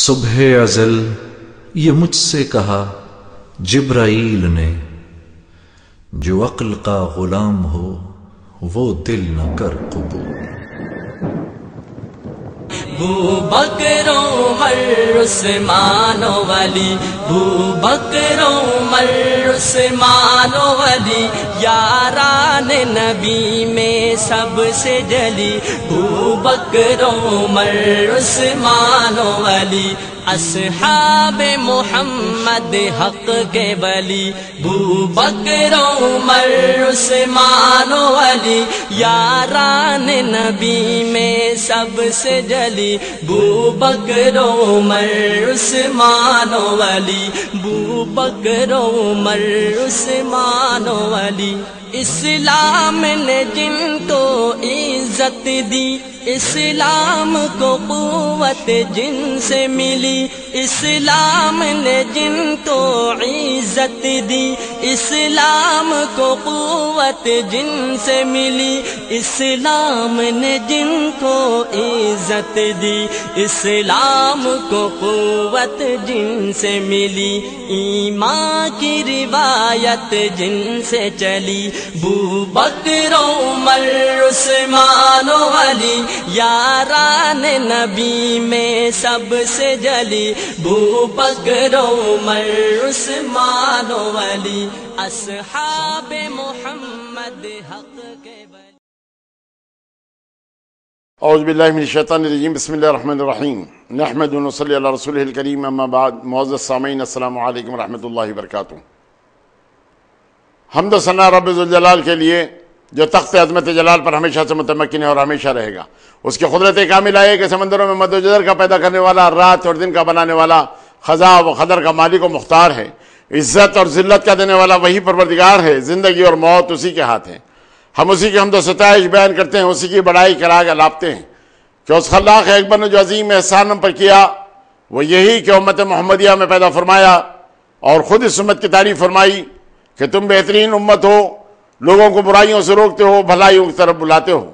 صبح ازل یہ مجھ سے کہا جبرائیل نے، جو عقل کا غلام ہو وہ دل نہ کر قبول۔ بو بکر عمر عثمان ولی، بو بکر عمر عثمان ولی، یاران نبی میں سب سے جلی، بو بکر عمر عثمان ولی، اصحاب محمد حق کے ولی، بو بکر عمر عثمان ولی، یاران نبی میں سب سے جلی، بو بکر عمر عثمان ولی، بو بکر عمر عثمان ولی۔ اسلام نے جن کو عزت دی، اسلام کو قوت جن سے ملی، اسلام نے جن کو عزت دی، اسلام کو قوت جن سے ملی، اسلام نے جن کو عزت دی، اسلام کو قوت جن سے ملی، ایمان کی روایت جن سے چلی، بو بکر عمر عثمان ولی، یاران نبی میں سب سے جلی، بو بکر عمر عثمان ولی، اصحاب محمد حق کے ولی۔ اعوذ باللہ من الشیطان الرجیم، بسم اللہ الرحمن الرحیم، نحمد و نصلی علی رسولہ الکریم، اما بعد۔ معزز سامعین، السلام علیکم ورحمۃ اللہ وبرکاتہ۔ حمد و ثنا رب ذوالجلال کے لیے جو تخت عظمت جلال پر ہمیشہ سے متمکن ہے اور ہمیشہ رہے گا۔ اس کی قدرت کاملہ ہے کہ سمندروں میں مد و جزر کا پیدا کرنے والا، رات اور دن کا بنانے والا، خزاں و قدر کا مالک و مختار ہے، عزت اور ذلت کا دینے والا وہی پروردگار ہے، زندگی اور موت اسی کے ہاتھ ہے۔ ہم اسی کی حمد و ستائش بیان کرتے ہیں، اسی کی بڑائی کرا کے لاپتے ہیں کہ اس خلاق اکبر نے جو عظیم احسان ہم پر کیا وہ یہی کہ امت محمدیہ میں پیدا فرمایا اور خود اس امت کی تعریف فرمائی کہ تم بہترین امت ہو، لوگوں کو برائیوں سے روکتے ہو، بھلائیوں کی طرف بلاتے ہو۔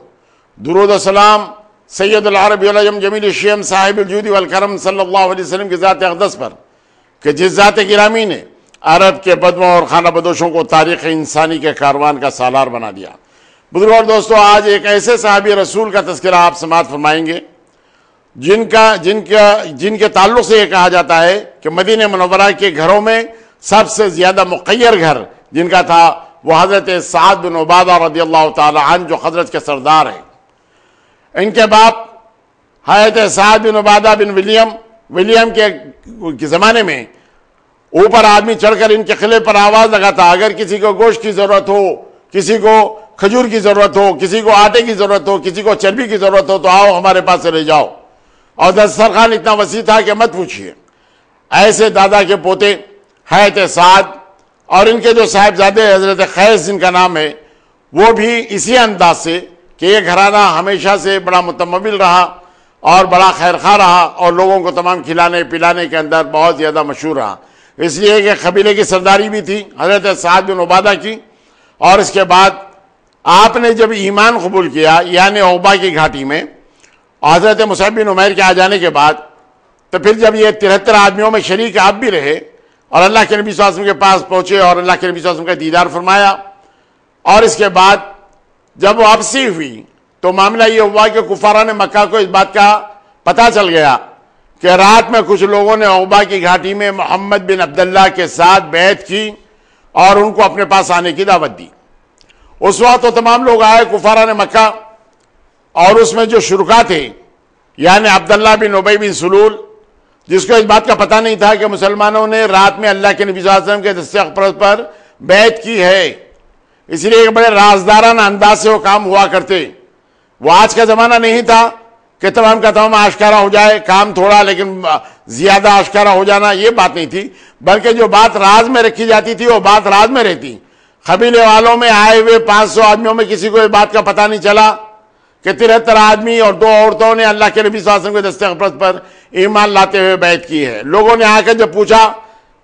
درود و سلام سید العرب والعجم جمیل الشیم صاحب الجود والکرم صلی اللہ علیہ وسلم کی ذات اقدس پر کہ جس ذات گرامی نے عرب کے بدووں اور خانہ بدوشوں کو تاریخ انسانی کے کاروان کا سالار بنا دیا۔ بزرگوں اور دوستو، آج ایک ایسے صحابی رسول کا تذکرہ آپ سماعت فرمائیں گے جن کے تعلق سے یہ کہا جاتا ہے کہ مدینہ منورہ کے گھروں میں سب سے زیادہ مقیر گھر جن کا تھا وہ حضرت سعد بن عبادہ رضی اللہ تعالی عنہ، جو خزرج کے سردار ہیں۔ ان کے باپ حضرت سعد بن عبادہ بن ولیم کے زمانے میں اوپر آدمی چڑھ کر ان کے قلعے پر آواز لگاتا، اگر کسی کو گوشت کی ضرورت ہو، کسی کو کھجور کی ضرورت ہو، کسی کو آٹے کی ضرورت ہو، کسی کو چربی کی ضرورت ہو تو آؤ ہمارے پاس سے لے جاؤ۔ اور دسترخوان اتنا وسیع تھا کہ مت پوچھیے۔ ایسے دادا کے پوتے حضرت سعد اور ان کے جو صاحبزادے حضرت قیس جن کا نام ہے، وہ بھی اسی انداز سے کہ یہ گھرانہ ہمیشہ سے بڑا متمول رہا اور بڑا خیرخواہ رہا اور لوگوں کو تمام کھلانے پلانے کے اندر بہت زیادہ مشہور رہا، اس لیے کہ قبیلے کی سرداری بھی تھی حضرت سعد بن عبادہ کی۔ اور اس کے بعد آپ نے جب ایمان قبول کیا، یعنی عقبہ کی گھاٹی میں حضرت مصعب بن عمیر کے آ جانے کے بعد، تو پھر جب یہ 73 آدمیوں میں شریک آپ بھی رہے اور اللہ کے نبی صلی اللہ علیہ وسلم کے پاس پہنچے اور اللہ کے نبی صلی اللہ علیہ وسلم کا دیدار فرمایا، اور اس کے بعد جب واپسی ہوئی تو معاملہ یہ ہوا کہ کفاران مکہ کو اس بات کا پتہ چل گیا کہ رات میں کچھ لوگوں نے عقبہ کی گھاٹی میں محمد بن عبداللہ کے ساتھ بیعت کی اور ان کو اپنے پاس آنے کی دعوت دی۔ اس وقت تو تمام لوگ آئے کفاران مکہ، اور اس میں جو شرکا تھے یعنی عبداللہ بن ابی بن سلول، جس کو اس بات کا پتہ نہیں تھا کہ مسلمانوں نے رات میں اللہ کے نبی صلی اللہ علیہ وسلم کے دست اقدس پر بیعت کی ہے، اس لیے ایک بڑے رازدارانہ انداز سے وہ کام ہوا کرتے۔ وہ آج کا زمانہ نہیں تھا کہ تمام کا تمام آشکارا ہو جائے، کام تھوڑا لیکن زیادہ آشکارا ہو جانا، یہ بات نہیں تھی، بلکہ جو بات راز میں رکھی جاتی تھی وہ بات راز میں رہتی۔ قبیلے والوں میں آئے ہوئے 500 آدمیوں میں کسی کو اس بات کا پتہ نہیں چلا کہ 73 آدمی اور 2 عورتوں نے اللہ کے نبی صلی اللہ علیہ وسلم کے دست اقدس پر ایمان لاتے ہوئے بیعت کی ہے۔ لوگوں نے آ کر جب پوچھا،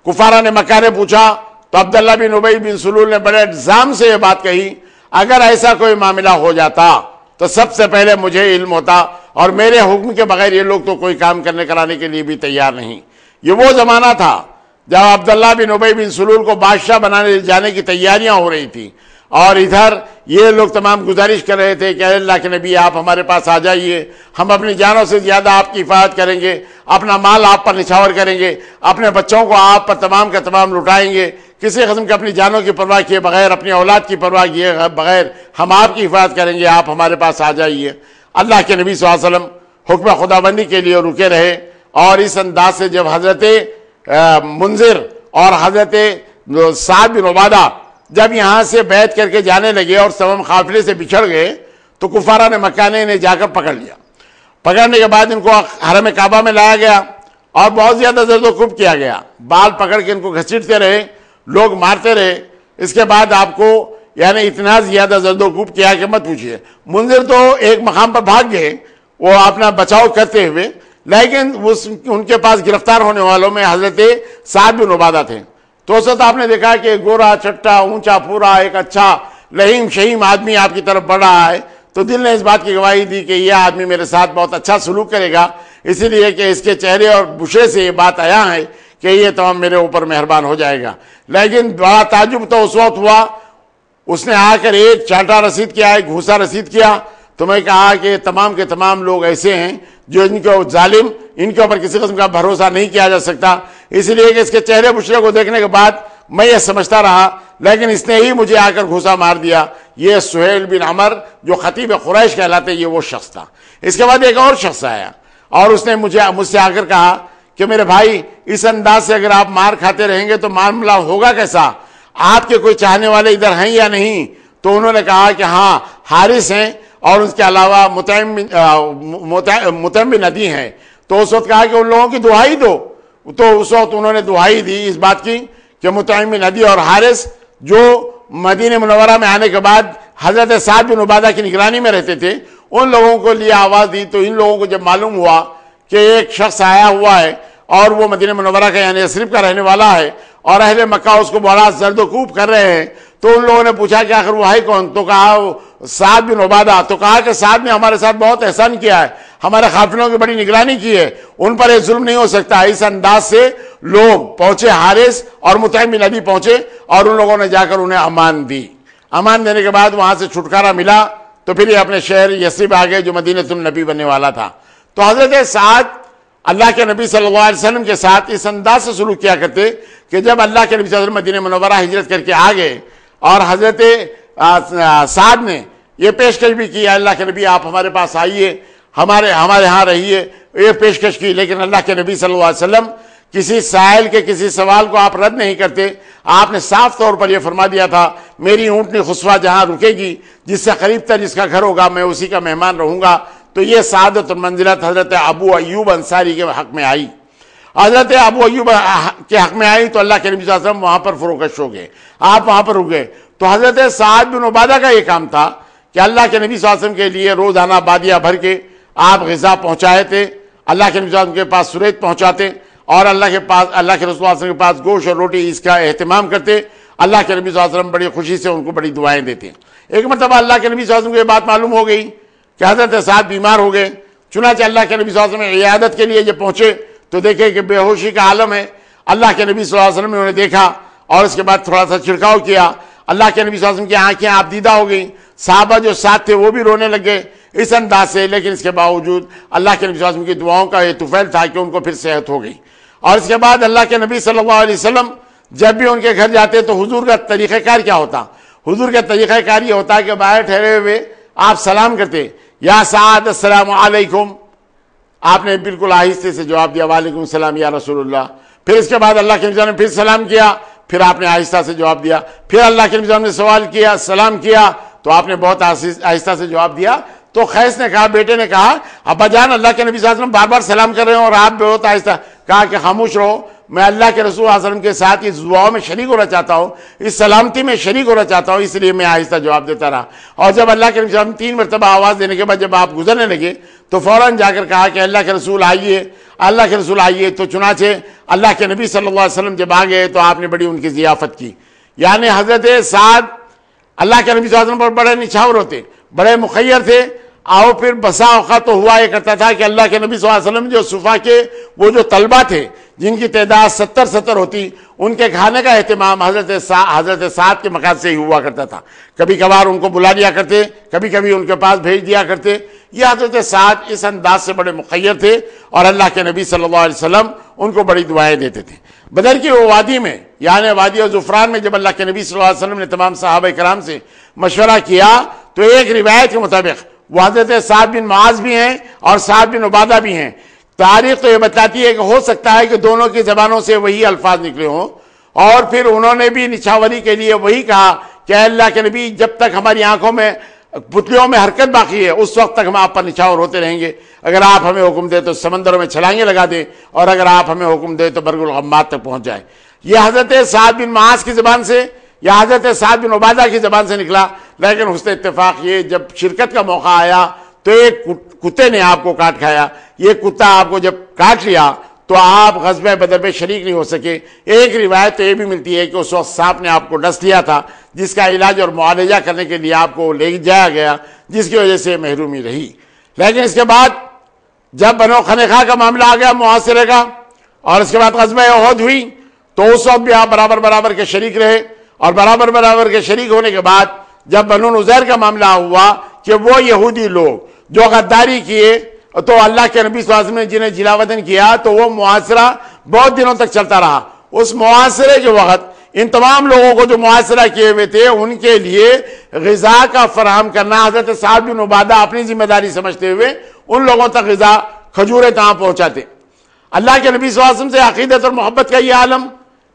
کفاران مکہ نے پوچھا، تو عبداللہ بن ابی بن سلول نے بڑے الزام سے یہ بات کہی، اگر ایسا کوئی معاملہ ہو جاتا تو سب سے پہلے مجھے علم ہوتا اور میرے حکم کے بغیر یہ لوگ تو کوئی کام کرنے کرانے کے لیے بھی تیار نہیں۔ یہ وہ زمانہ تھا جب عبداللہ بن ابی بن سلول کو بادشاہ بنانے جانے کی تیاریاں ہو رہی تھیں، اور ادھر یہ لوگ تمام گزارش کر رہے تھے کہ اللہ کے نبی آپ ہمارے پاس آ جائیے، ہم اپنی جانوں سے زیادہ آپ کی حفاظت کریں گے، اپنا مال آپ پر نچھاور کریں گے، اپنے بچوں کو آپ پر تمام کا تمام لٹائیں گے، کسی قسم کی اپنی جانوں کی پرواہ کیے بغیر، اپنی اولاد کی پرواہ کیے بغیر ہم آپ کی حفاظت کریں گے، آپ ہمارے پاس آ جائیے۔ اللہ کے نبی صلی اللہ علیہ وسلم حکم خداوندی کے لیے رکے رہے، اور اس انداز سے جب حضرت منذر اور حضرت سعد بن عبادہ جب یہاں سے بیعت کر کے جانے لگے اور تمام قافلے سے بچھڑ گئے، تو کفارہ نے مکہ نے انہیں جا کر پکڑ لیا۔ پکڑنے کے بعد ان کو حرم کعبہ میں لایا گیا اور بہت زیادہ زرد و کوب کیا گیا، بال پکڑ کے ان کو گھسیٹتے رہے، لوگ مارتے رہے۔ اس کے بعد آپ کو یعنی اتنا زیادہ زرد و کوب کیا کہ مت پوچھئے۔ منذر تو ایک مقام پر بھاگ گئے وہ اپنا بچاؤ کرتے ہوئے، لیکن ان کے پاس گرفتار ہونے والوں میں حضرت سعد بن عبادہ تھے۔ تو اس وقت آپ نے دیکھا کہ گورا چٹا اونچا پورا ایک اچھا لہیم شہیم آدمی آپ کی طرف بڑھ رہا ہے، تو دل نے اس بات کی گواہی دی کہ یہ آدمی میرے ساتھ بہت اچھا سلوک کرے گا، اسی لیے کہ اس کے چہرے اور بشرے سے یہ بات آیا ہے کہ یہ تمام میرے اوپر مہربان ہو جائے گا۔ لیکن بڑا تعجب تو اس وقت ہوا، اس نے آ کر ایک چانٹا رسید کیا، ایک گھوسا رسید کیا، تو میں کہا کہ تمام کے تمام لوگ ایسے ہیں جو ان کو ظالم، ان کے اوپر کسی قسم کا بھروسہ نہیں کیا جا سکتا، اس لیے کہ اس کے چہرے بشرے کو دیکھنے کے بعد میں یہ سمجھتا رہا، لیکن اس نے ہی مجھے آ کر گھوسا مار دیا۔ یہ سہیل بن عمر جو خطیب قریش کہلاتے، یہ وہ شخص تھا۔ اس کے بعد ایک اور شخص آیا اور اس نے مجھ سے آ کر کہا کہ میرے بھائی، اس انداز سے اگر آپ مار کھاتے رہیں گے تو معاملہ ہوگا کیسا؟ آپ کے کوئی چاہنے والے ادھر ہیں یا نہیں؟ تو انہوں نے کہا کہ ہاں حارث ہیں، اور اس کے علاوہ مطعم بن عدی ہیں۔ تو اس وقت کہا کہ ان لوگوں کی دہائی دو، تو اس وقت انہوں نے دہائی دی اس بات کی کہ مطعم بن عدی اور حارث جو مدینہ منورہ میں آنے کے بعد حضرت سعد بن عبادہ کی نگرانی میں رہتے تھے، ان لوگوں کو لیے آواز دی۔ تو ان لوگوں کو جب معلوم ہوا کہ ایک شخص آیا ہوا ہے اور وہ مدینہ منورہ کا یعنی یثرب کا رہنے والا ہے، اور اہل مکہ اس کو بڑا زرد و کوب کر رہے ہیں، تو ان لوگوں نے پوچھا کہ آخر وہ ہے کون؟ تو کہا سعد بن عبادہ۔ تو کہا کہ سعد نے ہمارے ساتھ بہت احسان کیا ہے، ہمارے قافلوں کی بڑی نگرانی کی ہے، ان پر یہ ظلم نہیں ہو سکتا۔ اس انداز سے لوگ پہنچے، حارث اور مطعم بن عدی پہنچے، اور ان لوگوں نے جا کر انہیں امان دی۔ امان دینے کے بعد وہاں سے چھٹکارا ملا، تو پھر یہ اپنے شہر یثرب آ گئے جو مدینہ النبی بننے والا تھا۔ تو حضرت سعد اللہ کے نبی صلی اللہ علیہ وسلم کے ساتھ اس انداز سے سلوک کیا کرتے کہ جب اللہ کے نبی صلی اللہ علیہ وسلم مدینہ منورہ ہجرت کر کے آ گئے، اور حضرت سعد نے یہ پیشکش بھی کی، اللہ کے نبی آپ ہمارے پاس آئیے، ہمارے ہاں رہیے، یہ پیشکش کی، لیکن اللہ کے نبی صلی اللہ علیہ وسلم کسی سائل کے کسی سوال کو آپ رد نہیں کرتے۔ آپ نے صاف طور پر یہ فرما دیا تھا، میری اونٹنی خسوہ جہاں رکے گی، جس سے قریب تر جس کا گھر ہوگا میں اسی کا مہمان رہوں گا۔ تو یہ سعادت المنزلت حضرت ابو ایوب انصاری کے حق میں آئی۔ حضرت ابو ایوب کے حق میں آئی تو اللہ کے نبی صلی اللہ علیہ وسلم وہاں پر فروکش ہو گئے، آپ وہاں پر رک گئے۔ تو حضرت سعد بن عبادہ کا یہ کام تھا کہ اللہ کے نبی صلی اللہ علیہ وسلم کے لیے روزانہ بادیہ بھر کے آپ غذا پہنچائے تھے، اللہ کے نبی صلی اللہ علیہ وسلم کے پاس سریت پہنچاتے، اور اللہ کے رسول صلی اللہ علیہ وسلم کے پاس گوشت اور روٹی اس کا اہتمام کرتے۔ اللہ کے نبی صلی اللہ علیہ وسلم بڑی خوشی سے ان کو بڑی دعائیں دیتے۔ ایک مرتبہ اللہ کے نبی صلی اللہ علیہ وسلم کو یہ بات معلوم ہو گئی کہ حضرت سعد بیمار ہو گئے، چنانچہ اللہ کے نبی صلی اللہ علیہ وسلم عیادت کے لیے جب پہنچے تو دیکھے کہ بے ہوشی کا عالم ہے۔ اللہ کے نبی صلی اللہ علیہ وسلم نے انہیں دیکھا اور اس کے بعد تھوڑا سا چھڑکاؤ کیا۔ اللہ کے نبی صلی اللہ علیہ وسلم کی آنکھیں آبدیدہ ہو گئیں، صحابہ جو ساتھ تھے وہ بھی رونے لگے اس انداز سے، لیکن اس کے باوجود اللہ کے نبی صلی اللہ علیہ وسلم کی دعاؤں کا یہ طفیل تھا کہ ان کو پھر صحت ہو گئی۔ اور اس کے بعد اللہ کے نبی صلی اللہ علیہ وسلم جب بھی ان کے گھر جاتے تو حضور کا طریقہ کار کیا ہوتا؟ حضور کا طریقہ کار یہ ہوتا کہ باہر ٹھہرے ہوئے آپ سلام کرتے، یا سعد السلام علیکم، آپ نے بالکل آہستہ سے جواب دیا وعلیکم السلام یا رسول اللہ۔ پھر اس کے بعد اللہ کے نبی نے پھر سلام کیا، پھر آپ نے آہستہ سے جواب دیا۔ پھر اللہ کے نبی نے سوال کیا، سلام کیا، تو آپ نے بہت آہستہ سے جواب دیا۔ تو خیس نے کہا، بیٹے نے کہا، ابا جان اللہ کے نبی صلی اللہ علیہ وسلم بار بار سلام کر رہے ہیں اور آپ بہت آہستہ۔ کہا کہ خاموش رہو، میں اللہ کے رسول صلی اللہ علیہ وسلم کے ساتھ اس دعاؤں میں شریک ہونا چاہتا ہوں، اس سلامتی میں شریک ہونا چاہتا ہوں، اس لیے میں آہستہ جواب دیتا رہا۔ اور جب اللہ کے نبی صلی اللہ علیہ وسلم 3 مرتبہ آواز دینے کے بعد جب آپ گزرنے لگے تو فوراً جا کر کہا کہ اللہ کے رسول آئیے، اللہ کے رسول آئیے۔ تو چنانچہ اللہ کے نبی صلی اللہ علیہ وسلم جب آ گئے تو آپ نے بڑی ان کی ضیافت کی۔ یعنی حضرت سعد اللہ کے نبی صلی اللہ علیہ وسلم پر بڑے نچھاور ہوتے، بڑے مخیر تھے، آؤ پھر بسا اوقات تو ہوا یہ کرتا تھا کہ اللہ کے نبی صلی اللہ علیہ وسلم جو صفا کے وہ جو طلبہ تھے جن کی تعداد 70 ہوتی، ان کے کھانے کا اہتمام حضرت سعد کے مقام سے ہی ہوا کرتا تھا. کبھی کبھار ان کو بلا دیا کرتے، کبھی کبھی ان کے پاس بھیج دیا کرتے. یہ حضرت سعد اس انداز سے بڑے مخیر تھے اور اللہ کے نبی صلی اللہ علیہ وسلم ان کو بڑی دعائیں دیتے تھے. بدر کی وہ وادی میں یعنی وادی زفران میں جب اللہ کے نبی صلی اللہ علیہ وسلم نے تمام صحابہ کرام سے مشورہ کیا تو ایک روایت کے مطابق وہ حضرت سعد بن معاذ بھی ہیں اور سعد بن عبادہ بھی ہیں. تاریخ تو یہ بتاتی ہے کہ ہو سکتا ہے کہ دونوں کی زبانوں سے وہی الفاظ نکلے ہوں اور پھر انہوں نے بھی نچھاوری کے لیے وہی کہا کہ اے اللہ کے نبی جب تک ہماری آنکھوں میں پتلیوں میں حرکت باقی ہے اس وقت تک ہم آپ پر نچھاور ہوتے رہیں گے. اگر آپ ہمیں حکم دیں تو سمندروں میں چھلانگیں لگا دیں اور اگر آپ ہمیں حکم دیں تو برگ الغمات تک پہنچ جائے. یہ حضرت سعد بن معاذ کی زبان سے یا حضرت سعد بن عبادہ کی زبان سے نکلا. لیکن حسن اتفاق یہ جب شرکت کا موقع آیا تو ایک کتے نے آپ کو کاٹ کھایا. یہ کتا آپ کو جب کاٹ لیا تو آپ غزوہ بدر میں شریک نہیں ہو سکے. ایک روایت تو یہ بھی ملتی ہے کہ اس وقت سانپ نے آپ کو ڈس لیا تھا جس کا علاج اور معالجہ کرنے کے لیے آپ کو لے جایا گیا جس کی وجہ سے محرومی رہی. لیکن اس کے بعد جب بنو خنیخہ کا معاملہ آ گیا محاصرے کا اور اس کے بعد غزوہ احد ہوئی تو اس وقت بھی آپ برابر کے شریک رہے اور برابر کے شریک ہونے کے بعد جب بنو نذیر کا معاملہ ہوا کہ وہ یہودی لوگ جو غداری کیے تو اللہ کے نبی صلی اللہ علیہ وسلم نے جنہیں جلا وطن کیا تو وہ محاصرہ بہت دنوں تک چلتا رہا. اس محاصرے کے وقت ان تمام لوگوں کو جو محاصرہ کیے ہوئے تھے ان کے لیے غذا کا فراہم کرنا حضرت سعد بن عبادہ اپنی ذمہ داری سمجھتے ہوئے ان لوگوں تک غذا کھجوریں تہاں پہنچاتے. اللہ کے نبی صلی اللہ علیہ وسلم سے عقیدت اور محبت کا یہ عالم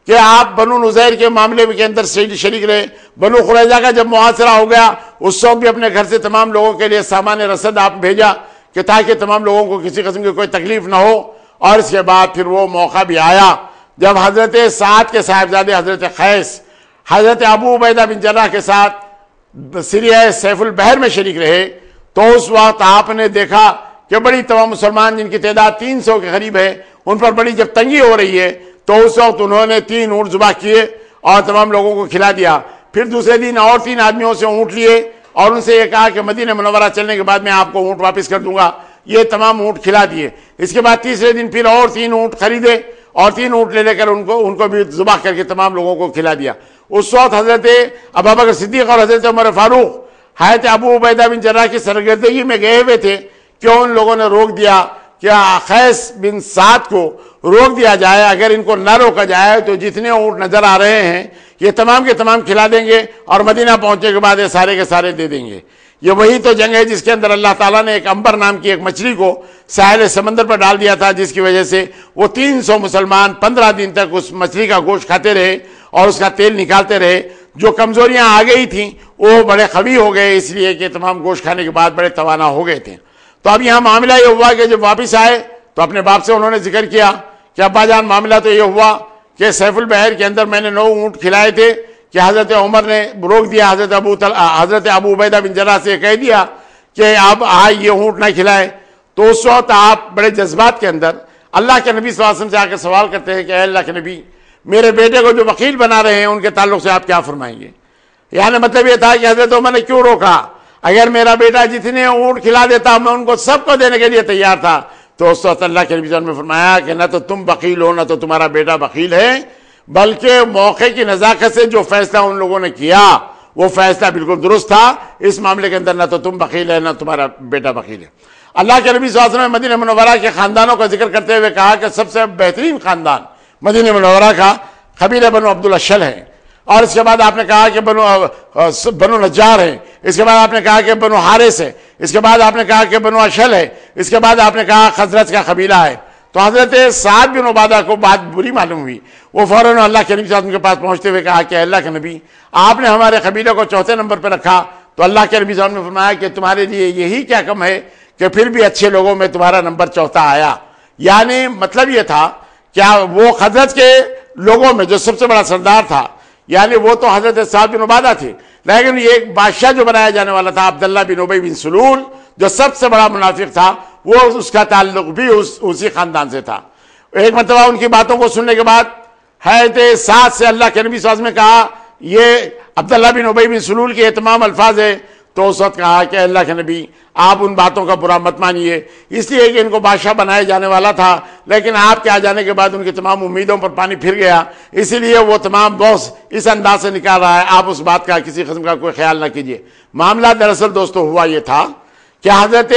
کہ آپ بنو نذیر کے معاملے کے اندر شریک رہے. بنو قریظہ کا جب محاصرہ ہو گیا اس وقت بھی اپنے گھر سے تمام لوگوں کے لیے سامان رسد آپ بھیجا کہ تاکہ تمام لوگوں کو کسی قسم کی کوئی تکلیف نہ ہو. اور اس کے بعد پھر وہ موقع بھی آیا جب حضرت سعد کے صاحبزادے حضرت قیس حضرت ابو عبیدہ بن جراح کے ساتھ سریہ سیف البحر میں شریک رہے تو اس وقت آپ نے دیکھا کہ بڑی تمام مسلمان جن کی تعداد 300 کے قریب ہے ان پر بڑی جب تنگی ہو رہی ہے تو اس وقت انہوں نے 3 اونٹ ذبح کیے اور تمام لوگوں کو کھلا دیا. پھر دوسرے دن اور 3 آدمیوں سے اونٹ لیے اور ان سے یہ کہا کہ مدینہ منورہ چلنے کے بعد میں آپ کو اونٹ واپس کر دوں گا. یہ تمام اونٹ کھلا دیے. اس کے بعد تیسرے دن پھر اور 3 اونٹ خریدے اور 3 اونٹ لے کر ان کو بھی ذبح کر کے تمام لوگوں کو کھلا دیا. اس وقت حضرت ابوبکر صدیق اور حضرت عمر فاروق حضرت ابو عبیدہ بن جراح کی سرگردگی میں گئے ہوئے تھے کہ ان لوگوں نے روک دیا کہ قیس بن سعد کو روک دیا جائے. اگر ان کو نہ روکا جائے تو جتنے اونٹ نظر آ رہے ہیں یہ تمام کے تمام کھلا دیں گے اور مدینہ پہنچنے کے بعد یہ سارے کے سارے دے دیں گے. یہ وہی تو جنگ ہے جس کے اندر اللہ تعالیٰ نے ایک عنبر نام کی ایک مچھلی کو ساحل سمندر پر ڈال دیا تھا جس کی وجہ سے وہ 300 مسلمان 15 دن تک اس مچھلی کا گوشت کھاتے رہے اور اس کا تیل نکالتے رہے. جو کمزوریاں آ گئی تھیں وہ بڑے قوی ہو گئے اس لیے کہ تمام گوشت کھانے کے بعد بڑے توانا ہو گئے تھے. تو اب یہاں معاملہ یہ ہوا کہ جب واپس آئے تو اپنے باپ سے انہوں نے ذکر کیا کہ ابا جان معاملہ تو یہ ہوا کہ سیف البحر کے اندر میں نے 9 اونٹ کھلائے تھے کہ حضرت عمر نے روک دیا. حضرت ابو عبیدہ بن جراح سے کہہ دیا کہ اب یہ اونٹ نہ کھلائے. تو اس وقت آپ بڑے جذبات کے اندر اللہ کے نبی صلی اللہ علیہ وسلم سے آ کے سوال کرتے ہیں کہ اے اللہ کے نبی میرے بیٹے کو جو وکیل بنا رہے ہیں ان کے تعلق سے آپ کیا فرمائیں گے. یعنی مطلب یہ تھا کہ حضرت عمر نے کیوں روکا. اگر میرا بیٹا جتنے اونٹ کھلا دیتا میں ان کو سب کو دینے کے لیے تیار تھا. تو اس وقت اللہ کے نبی صلی اللہ علیہ وسلم نے فرمایا کہ نہ تو تم بخیل ہو نہ تو تمہارا بیٹا بخیل ہے بلکہ موقع کی نزاکت سے جو فیصلہ ان لوگوں نے کیا وہ فیصلہ بالکل درست تھا. اس معاملے کے اندر نہ تو تم بخیل ہے نہ تمہارا بیٹا بخیل ہے. اللہ کے نبی صلی اللہ علیہ وسلم نے مدینہ منورہ کے خاندانوں کا ذکر کرتے ہوئے کہا کہ سب سے بہترین خاندان مدینہ منورہ کا قبیلہ بنو عبدل ہے. اور اس کے بعد آپ نے کہا کہ بنو نجار ہے. اس کے بعد آپ نے کہا کہ بنو حارث ہے. اس کے بعد آپ نے کہا کہ بنو اشل ہے. اس کے بعد آپ نے کہا خزرج کا قبیلہ ہے. تو حضرت سعد بن عبادہ کو بات بری معلوم ہوئی. وہ فوراً اللہ کے نبی صلی اللہ علیہ وسلم کے پاس پہنچتے ہوئے کہا کہ اللہ کے نبی آپ نے ہمارے قبیلے کو 4تھے نمبر پہ رکھا. تو اللہ کے نبی صلی اللہ علیہ وسلم نے فرمایا کہ تمہارے لیے یہی کیا کم ہے کہ پھر بھی اچھے لوگوں میں تمہارا نمبر 4تھا آیا. یعنی مطلب یہ تھا کیا وہ خزرج کے لوگوں میں جو سب سے بڑا سردار تھا یعنی وہ تو حضرت سعد بن عبادہ تھے لیکن یہ ایک بادشاہ جو بنایا جانے والا تھا عبداللہ بن ابی بن سلول جو سب سے بڑا منافق تھا وہ اس کا تعلق بھی اسی خاندان سے تھا. ایک مرتبہ ان کی باتوں کو سننے کے بعد حضرت سعد سے اللہ کے نبی صلی اللہ علیہ وسلم نے کہا یہ عبداللہ بن ابی بن سلول کے تمام الفاظ ہے تو اس وقت کہا کہ اللہ کے نبی آپ ان باتوں کا برا مت مانیے، اس لیے کہ ان کو بادشاہ بنایا جانے والا تھا، لیکن آپ کے آ جانے کے بعد ان کی تمام امیدوں پر پانی پھر گیا، اسی لیے وہ تمام بوس اس انداز سے نکال رہا ہے، آپ اس بات کا کسی قسم کا کوئی خیال نہ کیجیے۔ معاملہ دراصل دوستو ہوا یہ تھا کہ حضرت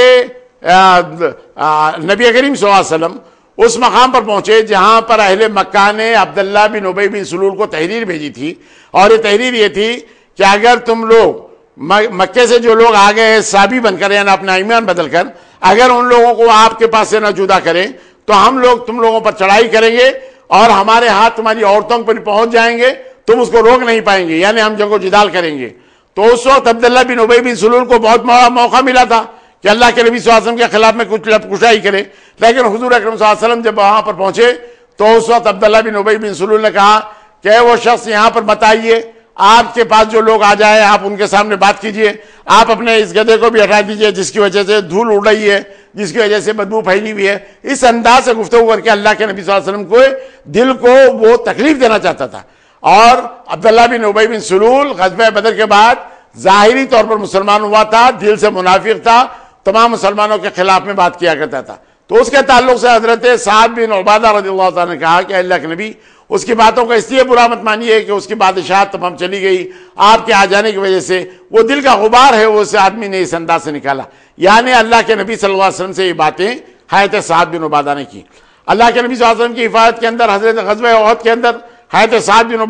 نبی کریم صلی اللہ علیہ وسلم اس مقام پر پہنچے جہاں پر اہل مکہ نے عبداللہ بن ابی بن سلول کو تحریر بھیجی تھی، اور یہ تحریر یہ تھی کہ اگر تم لوگ مکے سے جو لوگ آ گئے ہیں صحابی بن کر، یعنی اپنا ایمان بدل کر، اگر ان لوگوں کو آپ کے پاس سے نہ جدا کریں تو ہم لوگ تم لوگوں پر چڑھائی کریں گے اور ہمارے ہاتھ تمہاری عورتوں پر پہنچ جائیں گے، تم اس کو روک نہیں پائیں گے، یعنی ہم جنگ و جدال کریں گے۔ تو اس وقت عبداللہ بن ابی بن سلول کو بہت بڑا موقع ملا تھا کہ اللہ کے نبی صلی اللہ علیہ وسلم کے خلاف میں کچھ لپ کشائی کرے، لیکن حضور اکرم صلی اللہ علیہ وسلم جب وہاں پر پہنچے تو اس وقت عبداللہ بن ابی بن سلول نے کہا کہ وہ شخص یہاں پر مت آئیے، آپ کے پاس جو لوگ آ جائیں آپ ان کے سامنے بات کیجئے، آپ اپنے اس گدھے کو بھی ہٹا دیجئے جس کی وجہ سے دھول اڑ رہی ہے، جس کی وجہ سے بدبو پھیلی ہوئی ہے۔ اس انداز سے گفتگو کر کے اللہ کے نبی صلی اللہ علیہ وسلم کو دل کو وہ تکلیف دینا چاہتا تھا۔ اور عبداللہ بن ابی بن سلول غزوہ بدر کے بعد ظاہری طور پر مسلمان ہوا تھا، دل سے منافق تھا، تمام مسلمانوں کے خلاف میں بات کیا کرتا تھا۔ تو اس کے تعلق سے حضرت سعد بن عبادہ رضی اللہ تعالیٰ نے کہا کہ اللہ کے نبی اس کی باتوں کا اس لیے برا مت مانیے کہ اس کی بادشاہت تمام چلی گئی، آپ کے آ جانے کی وجہ سے وہ دل کا غبار ہے وہ اس آدمی نے اس انداز سے نکالا۔ یعنی اللہ کے نبی صلی اللہ علیہ وسلم سے یہ باتیں حضرت سعد بن عبادہ نے کی۔ اللہ کے نبی صلی اللہ علیہ وسلم کی حفاظت کے اندر حضرت غزوہ احد کے اندر حضرت سعد بن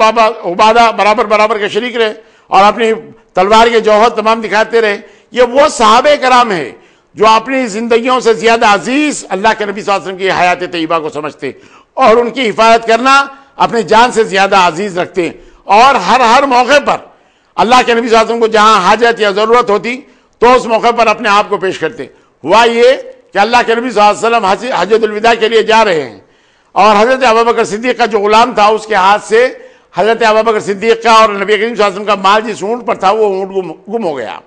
عبادہ برابر کے شریک رہے اور اپنی تلوار کے جوہر تمام دکھاتے رہے۔ یہ وہ صحابہ کرام ہیں جو اپنی زندگیوں سے زیادہ عزیز اللہ کے نبی صلی اللہ علیہ وسلم کی حیات طیبہ کو سمجھتے اور ان کی حفاظت کرنا اپنی جان سے زیادہ عزیز رکھتے، اور ہر موقع پر اللہ کے نبی صلی اللہ علیہ وسلم کو جہاں حاجت یا ضرورت ہوتی تو اس موقع پر اپنے آپ کو پیش کرتے۔ ہوا یہ کہ اللہ کے نبی صلی اللہ علیہ وسلم حجۃ الوداع کے لیے جا رہے ہیں، اور حضرت ابوبکر صدیق کا جو غلام تھا اس کے ہاتھ سے حضرت ابوبکر صدیق کا اور نبی کریم صلی اللہ علیہ وسلم کا مال جس اونٹ پر تھا وہ اونٹ گم ہو گیا۔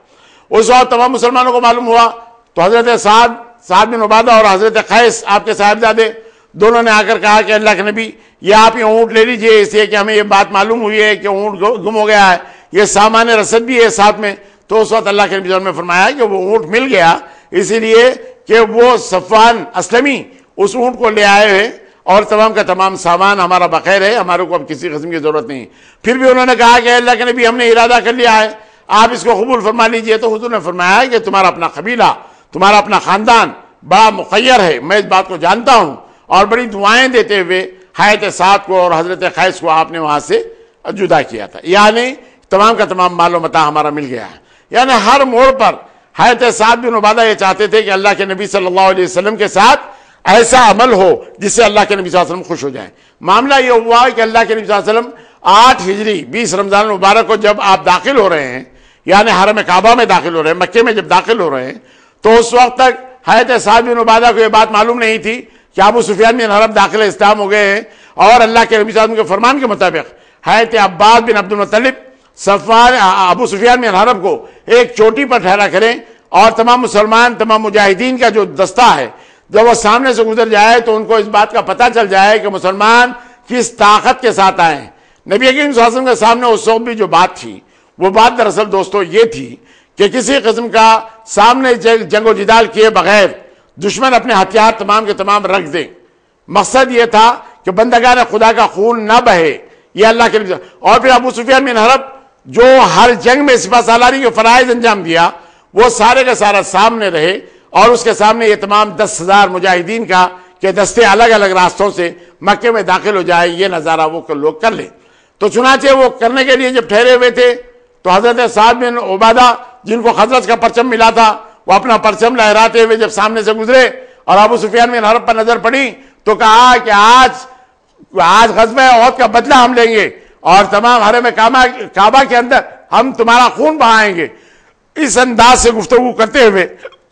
اس وقت تمام مسلمانوں کو معلوم ہوا تو حضرت سعد بن عبادہ اور حضرت قیس آپ کے صاحبزادے دونوں نے آ کر کہا کہ اللہ کے نبی یہ آپ یہ اونٹ لے لیجئے، اس لیے کہ ہمیں یہ بات معلوم ہوئی ہے کہ اونٹ گم ہو گیا ہے، یہ سامان رسد بھی ہے ساتھ میں۔ تو اس وقت اللہ کے نبی صلی اللہ علیہ وسلم نے فرمایا کہ وہ اونٹ مل گیا اسی لیے کہ وہ صفوان اسلمی اس اونٹ کو لے آئے ہیں اور تمام کا تمام سامان ہمارا بخیر ہے، ہمارے کو اب کسی قسم کی ضرورت نہیں۔ پھر بھی انہوں نے کہا کہ اللہ کے نبی ہم نے ارادہ کر لیا ہے، آپ اس کو قبول فرما لیجئے۔ تو حضور نے فرمایا کہ تمہارا اپنا قبیلہ، تمہارا اپنا خاندان بڑا مخیر ہے، میں اس بات کو جانتا ہوں، اور بڑی دعائیں دیتے ہوئے حضرت سعد کو اور حضرت قیس کو آپ نے وہاں سے جدا کیا تھا، یعنی تمام کا تمام مال و متاع ہمارا مل گیا ہے۔ یعنی ہر موڑ پر حضرت سعد بن عبادہ یہ چاہتے تھے کہ اللہ کے نبی صلی اللہ علیہ وسلم کے ساتھ ایسا عمل ہو جس سے اللہ کے نبی صلی اللہ علیہ وسلم خوش ہو جائیں۔ معاملہ یہ ہوا کہ اللہ کے نبی صلی اللہ علیہ وسلم 8 ہجری 20 رمضان المبارک کو جب آپ داخل ہو رہے ہیں، یعنی حرم کعبہ میں داخل ہو رہے ہیں، مکے میں جب داخل ہو رہے ہیں، تو اس وقت تک حضرت سعد بن عبادہ کو یہ بات معلوم نہیں تھی کہ ابو سفیان بن حرب داخل اسلام ہو گئے ہیں، اور اللہ کے نبی صلی اللہ علیہ وسلم کے فرمان کے مطابق حضرت عباد بن عبد المطلب ابو سفیان بن حرب کو ایک چوٹی پر ٹھہرا کریں، اور تمام مسلمان تمام مجاہدین کا جو دستہ ہے جب وہ سامنے سے گزر جائے تو ان کو اس بات کا پتہ چل جائے کہ مسلمان کس طاقت کے ساتھ آئے ہیں۔ نبی کریم صلی اللہ علیہ وسلم کے سامنے اس وقت بھی جو بات تھی وہ بات دراصل دوستو یہ تھی کہ کسی قسم کا سامنے جنگ و جدال کیے بغیر دشمن اپنے ہتھیار تمام کے تمام رکھ دیں۔ مقصد یہ تھا کہ بندگان خدا کا خون نہ بہے، یہ اللہ کے نبی۔ اور پھر ابو سفیان بن حرب جو ہر جنگ میں سپہ سالاری کے فرائض انجام دیا وہ سارے کا سارا سامنے رہے، اور اس کے سامنے یہ تمام 10,000 مجاہدین کا کہ دستے الگ الگ راستوں سے مکے میں داخل ہو جائے، یہ نظارہ وہ لوگ کر لیں۔ تو چنانچہ وہ کرنے کے لیے جب ٹھہرے ہوئے تھے تو حضرت سعد بن عبادہ جن کو خزرج کا پرچم ملا تھا وہ اپنا پرچم لہراتے ہوئے جب سامنے سے گزرے اور ابو سفیان بن حرب پر نظر پڑی تو کہا کہ آج غزوہ احد کا بدلہ ہم لیں گے اور تمام حرم کعبہ کے اندر ہم تمہارا خون بہائیں گے۔ اس انداز سے گفتگو کرتے ہوئے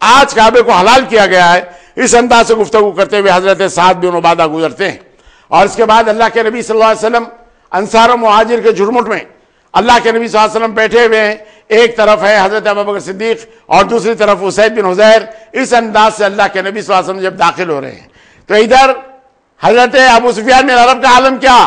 آج کعبے کو حلال کیا گیا ہے، اس انداز سے گفتگو کرتے ہوئے حضرت سعد بن عبادہ گزرتے ہیں۔ اور اس کے بعد اللہ کے نبی صلی اللہ علیہ وسلم انصار و مہاجر کے جھرمٹ میں اللہ کے نبی صلی اللہ علیہ وسلم بیٹھے ہوئے ہیں، ایک طرف ہے حضرت ابوبکر صدیق اور دوسری طرف اسید بن حضیر۔ اس انداز سے اللہ کے نبی صلی اللہ علیہ وسلم جب داخل ہو رہے ہیں تو ادھر حضرت ابو سفیان بن حرب کا عالم کیا،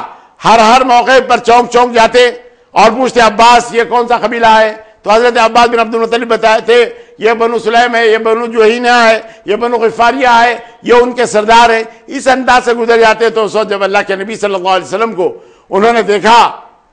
ہر موقع پر چونک جاتے اور پوچھتے عباس یہ کون سا قبیلہ ہے، تو حضرت عباس بن عبد بتائے تھے یہ بنو سلیم ہے، یہ بنو جوہینہ ہے، یہ بنو غفاریہ ہے، یہ ان کے سردار ہیں. اس انداز سے گزر جاتے. تو اس وقت جب اللہ کے نبی صلی اللہ علیہ وسلم کو انہوں نے دیکھا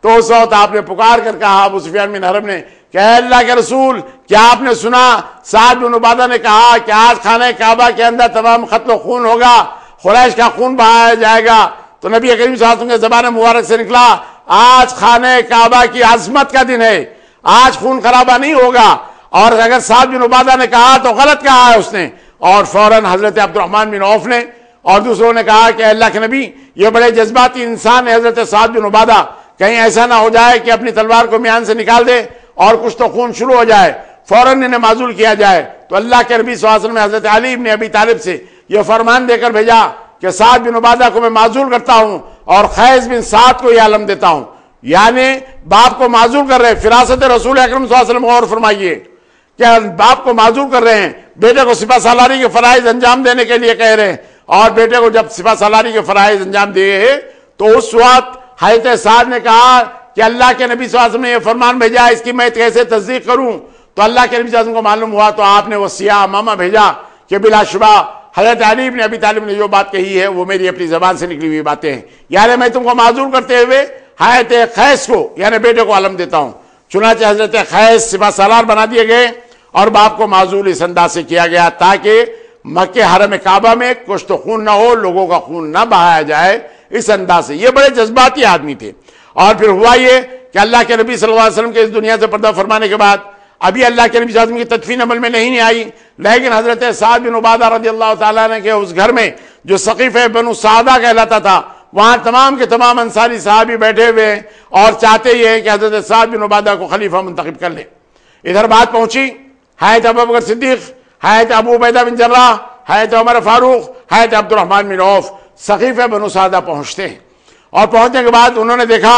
تو اس وقت آپ نے پکار کر کہا ابو سفیان بن حرب نے کہ اے اللہ کے رسول، کیا آپ نے سنا سعد بن عبادہ نے کہا کہ آج خانہ کعبہ کے اندر تمام قتل و خون ہوگا، قریش کا خون بہایا جائے گا؟ تو نبی کریم صلی اللہ علیہ وسلم کے زبان مبارک سے نکلا آج خانہ کعبہ کی عظمت کا دن ہے، آج خون خرابہ نہیں ہوگا. اور اگر سعد بن عبادہ نے کہا تو غلط کہا ہے اس نے. اور فوراً حضرت عبد الرحمن بن عوف نے اور دوسروں نے کہا کہ اللہ کے نبی یہ بڑے جذباتی انسان ہے حضرت سعد بن عبادہ، کہیں ایسا نہ ہو جائے کہ اپنی تلوار کو میان سے نکال دے اور کچھ تو خون شروع ہو جائے، فوراً انہیں معزول کیا جائے. تو اللہ کے نبی صلی اللہ علیہ وسلم نے حضرت علی بن ابی طالب سے یہ فرمان دے کر بھیجا کہ سعد بن عبادہ کو میں معزول کرتا ہوں اور خیز بن سعد کو یہ علم دیتا ہوں. یعنی باپ کو معزول کر رہے ہیں. فراست رسول اکرم صلی اللہ علیہ وسلم غور فرمائیے کہ باپ کو معزول کر رہے ہیں، بیٹے کو سپہ سالاری کے فرائض انجام دینے کے لیے کہہ رہے ہیں. اور بیٹے کو جب سپہ سالاری کے فرائض انجام دیے تو اس وقت حضرت سعد نے کہا کہ اللہ کے نبی صلی اللہ علیہ وسلم نے یہ فرمان بھیجا، اس کی میں کیسے تصدیق کروں؟ تو اللہ کے نبی صلی اللہ علیہ وسلم کو معلوم ہوا تو آپ نے وہ سیاہ امامہ بھیجا کہ بلا شبہ حضرت علی بن ابی طالب نے جو بات کہی ہے وہ میری اپنی زبان سے نکلی ہوئی باتیں ہیں. یعنی میں تم کو معذور کرتے ہوئے حضرت خیس کو یعنی بیٹے کو علم دیتا ہوں. چنانچہ حضرت خیس سپہ سالار بنا دیے گئے اور باپ کو معزول اس انداز سے کیا گیا تاکہ مکہ حرم کعبہ میں کچھ تو خون نہ ہو، لوگوں کا خون نہ بہایا جائے اس انداز سے. یہ بڑے جذباتی آدمی تھے. اور پھر ہوا یہ کہ اللہ کے نبی صلی اللہ علیہ وسلم کے اس دنیا سے پردہ فرمانے کے بعد ابھی اللہ کے نبی صلی اللہ علیہ وسلم کی تدفین عمل میں نہیں آئی، لیکن حضرت سعد بن عبادہ رضی اللہ تعالیٰ عنہ کے اس گھر میں جو سقیفہ بنو سعدہ کہلاتا تھا وہاں تمام کے تمام انصاری صحابی بیٹھے ہوئے ہیں اور چاہتے یہ ہیں کہ حضرت سعد بن عبادہ کو خلیفہ منتخب کر لیں. ادھر بات پہنچی حضرت ابوبکر صدیق، حضرت ابو عبیدہ بن جراح، حضرت عمر فاروق، حضرت عبد الرحمن بن عوف سقیفہ بنو سعدہ پہنچتے ہیں. اور پہنچنے کے بعد انہوں نے دیکھا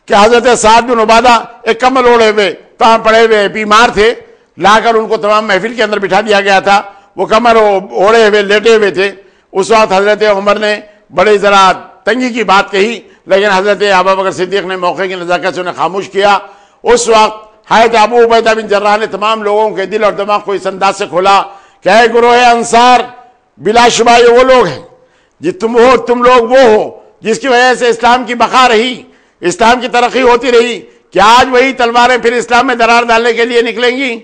کہ حضرت سعد بن عبادہ ایک کمل اوڑے ہوئے تمام پڑے ہوئے بیمار تھے، لا کر ان کو تمام محفل کے اندر بٹھا دیا گیا تھا. وہ کمر اوڑے ہوئے لیٹے ہوئے تھے. اس وقت حضرت عمر نے بڑی ذرا تنگی کی بات کہی، لیکن حضرت ابوبکر صدیق نے موقع کی نزاکت سے انہیں خاموش کیا. اس وقت حضرت ابو عبیدہ بن جراح نے تمام لوگوں کے دل اور دماغ کو اس انداز سے کھولا کہ اے گروہ انصار، بلا شبہ یہ وہ لوگ ہیں جی تم لوگ وہ ہو جس کی وجہ سے اسلام کی بقا رہی، اسلام کی ترقی ہوتی رہی. کیا آج وہی تلواریں پھر اسلام میں درار ڈالنے کے لیے نکلیں گی؟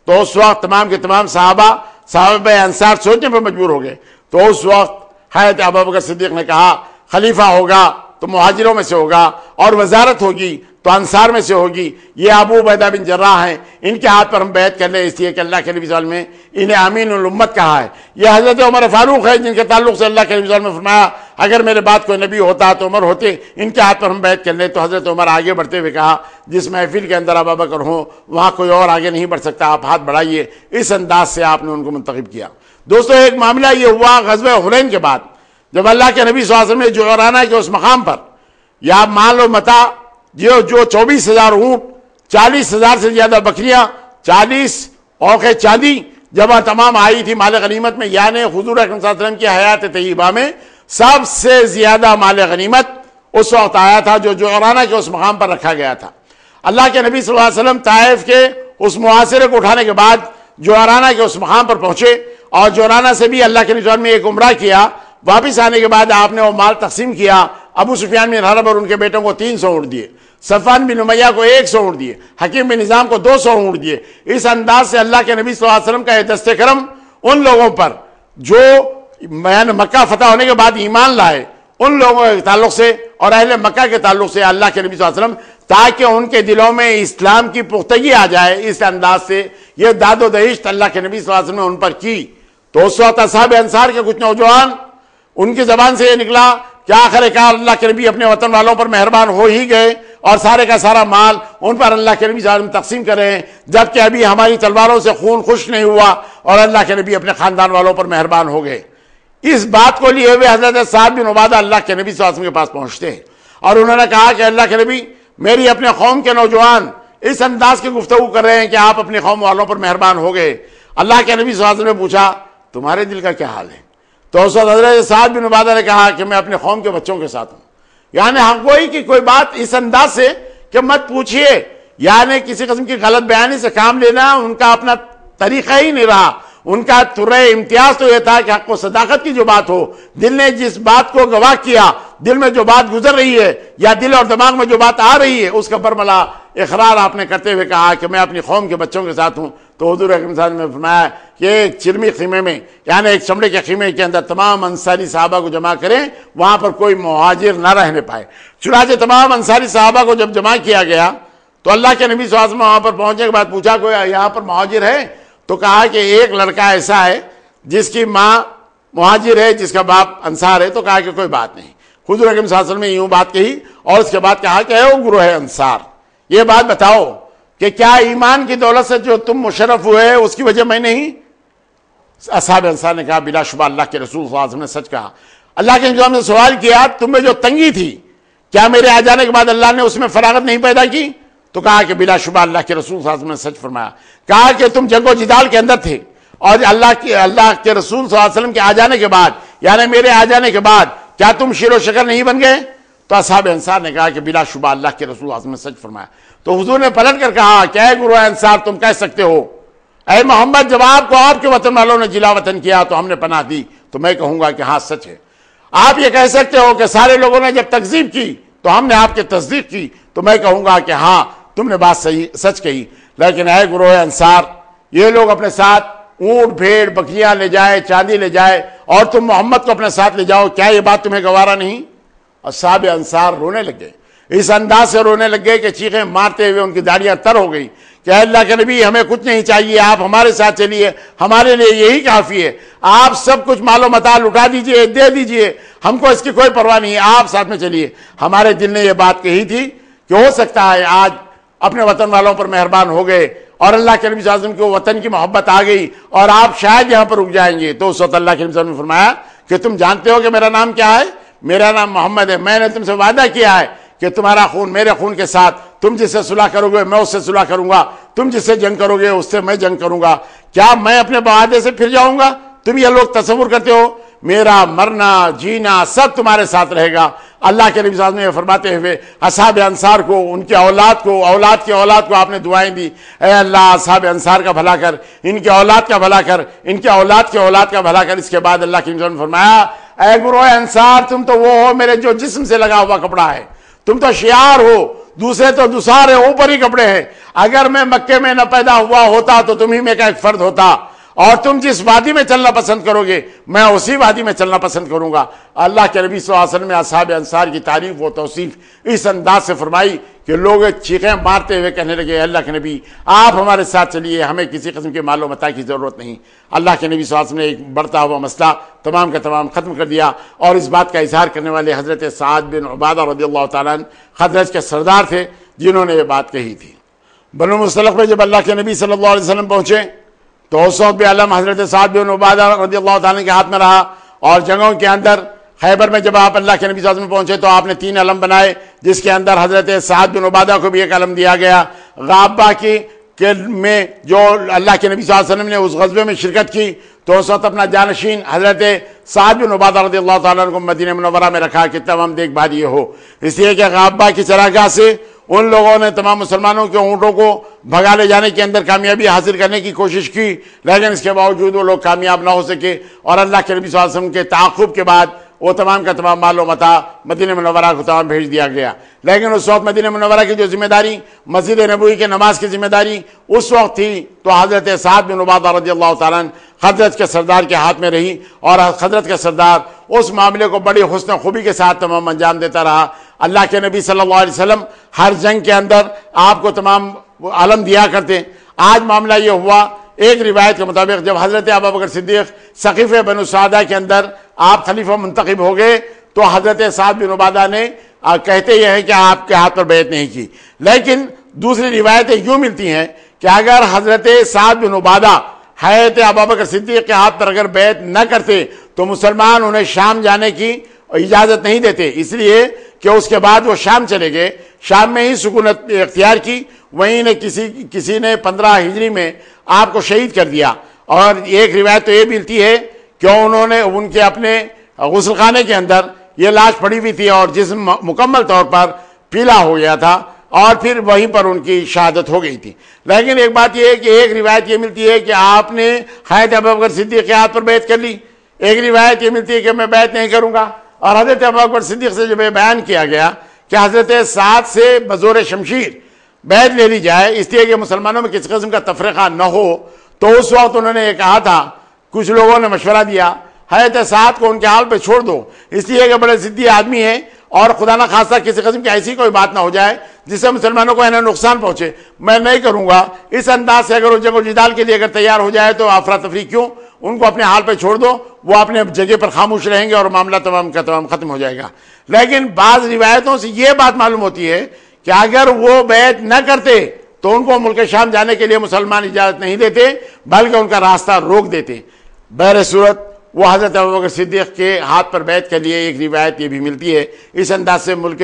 تو اس وقت تمام کے تمام صحابہ انصار سوچنے پر مجبور ہو گئے. تو اس وقت حضرت ابوبکر صدیق نے کہا خلیفہ ہوگا تو مہاجروں میں سے ہوگا اور وزارت ہوگی تو انصار میں سے ہوگی. یہ ابو عبیدہ بن جراح ہیں، ان کے ہاتھ پر ہم بیعت کر لیں اس لیے کہ اللہ کے نبی صلی اللہ علیہ وسلم نے انہیں امین الامت کہا ہے. یہ حضرت عمر فاروق ہے جن کے تعلق سے اللہ کے نبی صلی اللہ علیہ وسلم نے فرمایا اگر میرے بعد کوئی نبی ہوتا تو عمر ہوتے، ان کے ہاتھ پر ہم بیعت کر لیں. تو حضرت عمر آگے بڑھتے ہوئے کہا جس محفل کے اندر ابوبکر ہوں وہاں کوئی اور آگے نہیں بڑھ سکتا، آپ ہاتھ بڑھائیے. اس انداز سے آپ نے ان کو منتخب کیا. دوستو ایک معاملہ یہ ہوا غزوہ حنین کے بعد جب اللہ کے نبی صلی اللہ علیہ وسلم نے جعرانہ کے اس مقام پر یا مان لو متا جو 24,000 اونٹ، 40,000 سے زیادہ بکریاں، 40 اوقے چاندی جب تمام آئی تھی مال غنیمت میں، یعنی حضور اکرم صلی اللہ علیہ وسلم کی حیات طیبہ میں سب سے زیادہ مال غنیمت اس وقت آیا تھا جو جعرانہ کے اس مقام پر رکھا گیا تھا. اللہ کے نبی صلی اللہ علیہ وسلم طائف کے اس محاصرے کو اٹھانے کے بعد جعرانہ کے اس مقام پر پہنچے اور جعرانہ سے بھی اللہ کے نبی صلی اللہ علیہ وسلم نے ایک عمرہ کیا. واپس آنے کے بعد آپ نے وہ مال تقسیم کیا. ابو سفیان بن حرب اور ان کے بیٹوں کو 300 اونٹ دیے، صفوان بن امیہ کو 100 اونٹ دیے، حکیم بن نظام کو 200 اونٹ دیے. اس انداز سے اللہ کے نبی صلی اللہ علیہ وسلم کا یہ دست کرم ان لوگوں پر جو مکہ فتح ہونے کے بعد ایمان لائے ان لوگوں کے تعلق سے اور اہل مکہ کے تعلق سے اللہ کے نبی صلی اللہ علیہ وسلم تاکہ ان کے دلوں میں اسلام کی پختگی آ جائے اس انداز سے یہ داد و دہشت اللہ کے نبی صلی اللہ علیہ وسلم نے ان پر کی. تو اس وقت اصحاب انصار کے کچھ نوجوان ان کی زبان سے یہ نکلا کہ آخر کار اللہ کے نبی اپنے وطن والوں پر مہربان ہو ہی گئے اور سارے کا سارا مال ان پر اللہ کے نبی صلی اللہ علیہ وسلم تقسیم کر رہے ہیں جبکہ ابھی ہماری تلواروں سے خون خشک نہیں ہوا اور اللہ کے نبی اپنے خاندان والوں پر مہربان ہو گئے. اس بات کو لیے ہوئے حضرت سعد بن عبادہ اللہ کے نبی صلی اللہ علیہ وسلم کے پاس پہنچتے ہیں اور انہوں نے کہا کہ اللہ کے نبی میری اپنے قوم کے نوجوان اس انداز کی گفتگو کر رہے ہیں کہ آپ اپنی قوم والوں پر مہربان ہو گئے. اللہ کے نبی صلی اللہ علیہ وسلم نے پوچھا تمہارے دل کا کیا حال ہے؟ تو اس وقت حضرت سعد بن عبادہ نے کہا کہ میں اپنے قوم کے بچوں کے ساتھ ہوں. یعنی ہم کوئی کی کوئی بات اس انداز سے کہ مت پوچھئے یعنی کسی قسم کی غلط بیانی سے کام لینا ان کا اپنا طریقہ ہی نہیں رہا. ان کا ترے امتیاز تو یہ تھا کہ حق و صداقت کی جو بات ہو، دل نے جس بات کو گواہ کیا، دل میں جو بات گزر رہی ہے یا دل اور دماغ میں جو بات آ رہی ہے، اس کا برملا اقرار آپ نے کرتے ہوئے کہا کہ میں اپنی قوم کے بچوں کے ساتھ ہوں. تو حضور اکرم صلی اللہ علیہ وسلم نے فرمایا کہ ایک چرمی خیمے میں، یعنی ایک چمڑے کے خیمے کے اندر تمام انصاری صحابہ کو جمع کریں، وہاں پر کوئی مہاجر نہ رہنے پائے. چنانچہ تمام انصاری صحابہ کو جب جمع کیا گیا تو اللہ کے نبی صلی اللہ علیہ وسلم وہاں پر پہنچنے کے بعد پوچھا کوئی یہاں پر مہاجر ہے؟ تو کہا کہ ایک لڑکا ایسا ہے جس کی ماں مہاجر ہے، جس کا باپ انصار ہے. تو کہا کہ کوئی بات نہیں. حضور اکرم صلی اللہ علیہ وسلم نے یوں بات کہی اور اس کے بعد کہا کہ اے گروہ انصار، یہ بات بتاؤ کہ کیا ایمان کی دولت سے جو تم مشرف ہوئے اس کی وجہ میں نہیں؟ اصحاب انصار نے کہا بلا شبہ اللہ کے رسول صلی اللہ علیہ وسلم نے سچ کہا. اللہ کے نبی نے سوال کیا تم میں جو تنگی تھی کیا میرے آ جانے کے بعد اللہ نے اس میں فراغت نہیں پیدا کی؟ تو کہا کہ بلا شبہ اللہ کے رسول صلی اللہ علیہ وسلم نے سچ فرمایا. کہا کہ تم جنگ و جدال کے اندر تھے اور اللہ کے رسول صلی اللہ علیہ وسلم کے آ جانے کے بعد، یعنی میرے آ جانے کے بعد کیا تم شیر و شکر نہیں بن گئے؟ تو اصحاب انصار نے کہا کہ بلا شبہ اللہ کے رسول صلی اللہ علیہ وسلم نے سچ فرمایا. تو حضور نے پلٹ کر کہا کہ اے گروہ انصار تم کہہ سکتے ہو اے محمد جب آپ کو آپ کے وطن والوں نے جلا وطن کیا تو ہم نے پناہ دی. تو میں کہوں گا کہ ہاں سچ ہے. آپ یہ کہہ سکتے ہو کہ سارے لوگوں نے جب تکذیب کی تو ہم نے آپ کی تصدیق کی. تو میں کہوں گا کہ ہاں تم نے بات صحیح سچ کہی. لیکن اے گروہ انصار یہ لوگ اپنے ساتھ اونٹ بھیڑ بکریاں لے جائے، چاندی لے جائے اور تم محمد کو اپنے ساتھ لے جاؤ، کیا یہ بات تمہیں گوارا نہیں؟ اور صحابہ انصار رونے لگ گئے، اس انداز سے رونے لگ گئے کہ چیخیں مارتے ہوئے ان کی داڑیاں تر ہو گئی کہ اے اللہ کے نبی ہمیں کچھ نہیں چاہیے، آپ ہمارے ساتھ چلیے، ہمارے لیے یہی کافی ہے. آپ سب کچھ مال و متاع لٹا دیجئے، دے دیجئے، ہم کو اس کی کوئی پرواہ نہیں ہے، آپ ساتھ میں چلیے. ہمارے دل نے یہ بات کہی تھی کہ ہو سکتا ہے آج اپنے وطن والوں پر مہربان ہو گئے اور اللہ کے نبی صلی اللہ علیہ وسلم کو وطن کی محبت آ گئی اور آپ شاید یہاں پر رک جائیں گے. تو اس وقت اللہ کے نبی صلی اللہ علیہ وسلم نے فرمایا کہ تم جانتے ہو کہ میرا نام کیا ہے؟ میرا نام محمد ہے. میں نے تم سے وعدہ کیا ہے کہ تمہارا خون میرے خون کے ساتھ، تم جس سے صلح کرو گے میں اس سے صلح کروں گا، تم جس سے جنگ کرو گے اس سے میں جنگ کروں گا. کیا میں اپنے وعدے سے پھر جاؤں گا؟ تم یہ لوگ تصور کرتے ہو میرا مرنا جینا سب تمہارے ساتھ رہے گا. اللہ کے نبی صلی اللہ علیہ وسلم نے فرماتے ہوئے اصحاب انصار کو، ان کی اولاد کو، اولاد کی اولاد کو آپ نے دعائیں دی، اے اللہ اصحاب انصار کا بھلا کر، ان کی اولاد کا بھلا کر، ان کی اولاد کی اولاد کا بھلا کر. اس کے بعد اللہ کے نبی صلی اللہ علیہ وسلم نے فرمایا اے گروہ انصار تم تو وہ ہو میرے جو جسم سے لگا ہوا کپڑا ہے، تم تو شعار ہو، دوسرے تو دسار ہے، اوپر ہی کپڑے ہیں. اگر میں مکے میں نہ پیدا ہوا ہوتا تو تم ہی میں کا ایک فرد ہوتا، اور تم جس وادی میں چلنا پسند کرو گے میں اسی وادی میں چلنا پسند کروں گا. اللہ کے نبی صلی اللہ علیہ وسلم نے اصحاب انصار کی تعریف و توصیف اس انداز سے فرمائی کہ لوگ چیخیں مارتے ہوئے کہنے لگے اللہ کے نبی آپ ہمارے ساتھ چلیے، ہمیں کسی قسم کے مال و متاع کی ضرورت نہیں. اللہ کے نبی صلی اللہ علیہ وسلم نے ایک بڑھتا ہوا مسئلہ تمام کا تمام ختم کر دیا اور اس بات کا اظہار کرنے والے حضرت سعد بن عبادہ رضی اللہ تعالیٰ عنہ خزرج کے سردار تھے جنہوں نے یہ بات کہی تھی. بنو مصطلق میں جب اللہ کے نبی صلی اللہ علیہ وسلم پہنچے تو اس وقت بھی علم حضرت سعد بن عبادہ رضی اللہ تعالیٰ کے ہاتھ میں رہا. اور جنگوں کے اندر خیبر میں جب آپ اللہ کے نبی صلی اللہ علیہ وسلم پہنچے تو آپ نے 3 علم بنائے، جس کے اندر حضرت سعد بن عبادہ کو بھی ایک علم دیا گیا. غابہ کی میں جو اللہ کے نبی صلی اللہ علیہ وسلم نے اس غزوے میں شرکت کی تو اس وقت اپنا جانشین حضرت سعد بن عبادہ رضی اللہ تعالیٰ کو مدینہ منورہ میں رکھا کہ تمام دیکھ بھال یہ ہو، اس لیے کہ غابہ کی چراگاہ سے ان لوگوں نے تمام مسلمانوں کے اونٹوں کو بھگا لے جانے کے اندر کامیابی حاصل کرنے کی کوشش کی، لیکن اس کے باوجود وہ لوگ کامیاب نہ ہو سکے اور اللہ کے نبی صلی اللہ علیہ وسلم کے تعاقب کے بعد وہ تمام کا تمام مال و متاع مدینہ منورہ کو تمام بھیج دیا گیا. لیکن اس وقت مدینہ منورہ کی جو ذمہ داری، مسجد نبوی کے نماز کی ذمہ داری اس وقت تھی تو حضرت سعد بن عبادہ رضی اللہ تعالیٰ عنہ خزرج کے سردار کے ہاتھ میں رہی اور خزرج کا سردار اس معاملے کو بڑی حسن و خوبی کے ساتھ تمام انجام دیتا رہا. اللہ کے نبی صلی اللہ علیہ وسلم ہر جنگ کے اندر آپ کو تمام علم دیا کرتے. آج معاملہ یہ ہوا ایک روایت کے مطابق جب حضرت ابوبکر صدیق سقیفہ بنو سعدہ کے اندر آپ خلیفہ منتخب ہو گئے تو حضرت سعد بن عبادہ نے کہتے یہ ہیں کہ آپ کے ہاتھ پر بیعت نہیں کی. لیکن دوسری روایتیں یوں ملتی ہیں کہ اگر حضرت سعد بن عبادہ حضرت ابوبکر صدیق کے ہاتھ پر اگر بیعت نہ کرتے تو مسلمان انہیں شام جانے کی اجازت نہیں دیتے، اس لیے کہ اس کے بعد وہ شام چلے گئے. شام میں ہی سکونت اختیار کی، وہیں نے کسی نے 15 ہجری میں آپ کو شہید کر دیا. اور ایک روایت تو یہ ملتی ہے کہ انہوں نے ان کے اپنے غسل خانے کے اندر یہ لاش پڑی ہوئی تھی اور جسم مکمل طور پر پیلا ہو گیا تھا اور پھر وہیں پر ان کی شہادت ہو گئی تھی. لیکن ایک بات یہ ہے کہ ایک روایت یہ ملتی ہے کہ آپ نے حضرت ابوبکر صدیق کے ہاتھ پر بیعت کر لی, ایک روایت یہ ملتی ہے کہ میں بیعت نہیں کروں گا. اور حضرت ابوبکر صدیق سے جب یہ بیان کیا گیا کہ حضرت سعد سے بزور شمشیر بیعت لے لی جائے اس لیے کہ مسلمانوں میں کسی قسم کا تفرقہ نہ ہو, تو اس وقت انہوں نے یہ کہا تھا, کچھ لوگوں نے مشورہ دیا حضرت سعد کو ان کے حال پہ چھوڑ دو, اس لیے کہ بڑے ضدی آدمی ہیں اور خدا نہ خواستہ کسی قسم کی ایسی کوئی بات نہ ہو جائے جس سے مسلمانوں کو انہیں نقصان پہنچے. میں نہیں کروں گا. اس انداز سے اگر وہ جنگ و جدال کے لیے اگر تیار ہو جائے تو افراتفری کیوں, ان کو اپنے حال پہ چھوڑ دو, وہ اپنے جگہ پر خاموش رہیں گے اور معاملہ تمام کا تمام ختم ہو جائے گا. لیکن بعض روایتوں سے یہ بات معلوم ہوتی ہے کہ اگر وہ بیعت نہ کرتے تو ان کو ملک شام جانے کے لیے مسلمان اجازت نہیں دیتے بلکہ ان کا راستہ روک دیتے. بہر صورت وہ حضرت ابوبکر صدیق کے ہاتھ پر بیعت کے لیے ایک روایت یہ بھی ملتی ہے. اس انداز سے ملک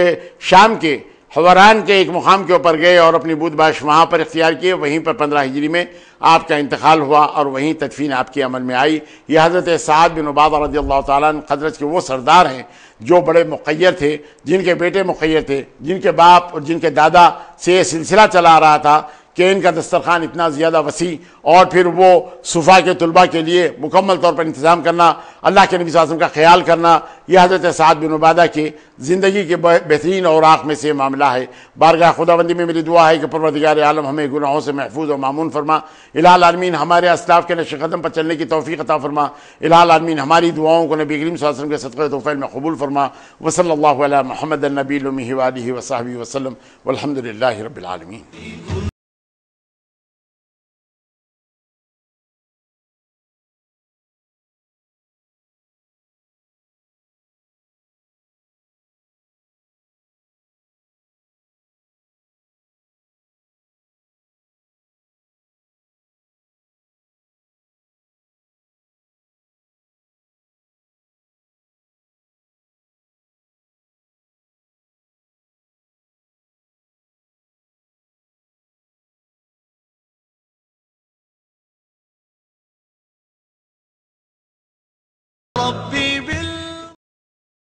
شام کے حوران کے ایک مقام کے اوپر گئے اور اپنی بود باش وہاں پر اختیار کیے. وہیں پر 15 ہجری میں آپ کا انتقال ہوا اور وہیں تدفین آپ کی عمل میں آئی. یہ حضرت سعد بن عبادہ رضی اللہ تعالیٰ عنہ خزرج کے وہ سردار ہیں جو بڑے مخیر تھے, جن کے بیٹے مخیر تھے, جن کے باپ اور جن کے دادا سے یہ سلسلہ چلا آ رہا تھا کہ ان کا دسترخوان اتنا زیادہ وسیع اور پھر وہ صفحہ کے طلباء کے لیے مکمل طور پر انتظام کرنا, اللہ کے نبی صلی اللہ علیہ وسلم کا خیال کرنا, یہ حضرت سعد بن عبادہ کی زندگی کے بہترین اوراق میں سے معاملہ ہے. بارگاہ خداوندی میں میری دعا ہے کہ پروردگار عالم ہمیں گناہوں سے محفوظ و معمون فرما. الہ العالمین ہمارے اسلاف کے نقش قدم پر چلنے کی توفیق عطا فرما. الہ العالمین ہماری دعاؤں کو نبی کریم صلی اللہ علیہ وسلم کے صدقہ توفیل میں قبول فرما. وصلی اللہ علی محمد النبی الامی وآلہ وصحبہ وسلم والحمد للہ رب العالمین. ربي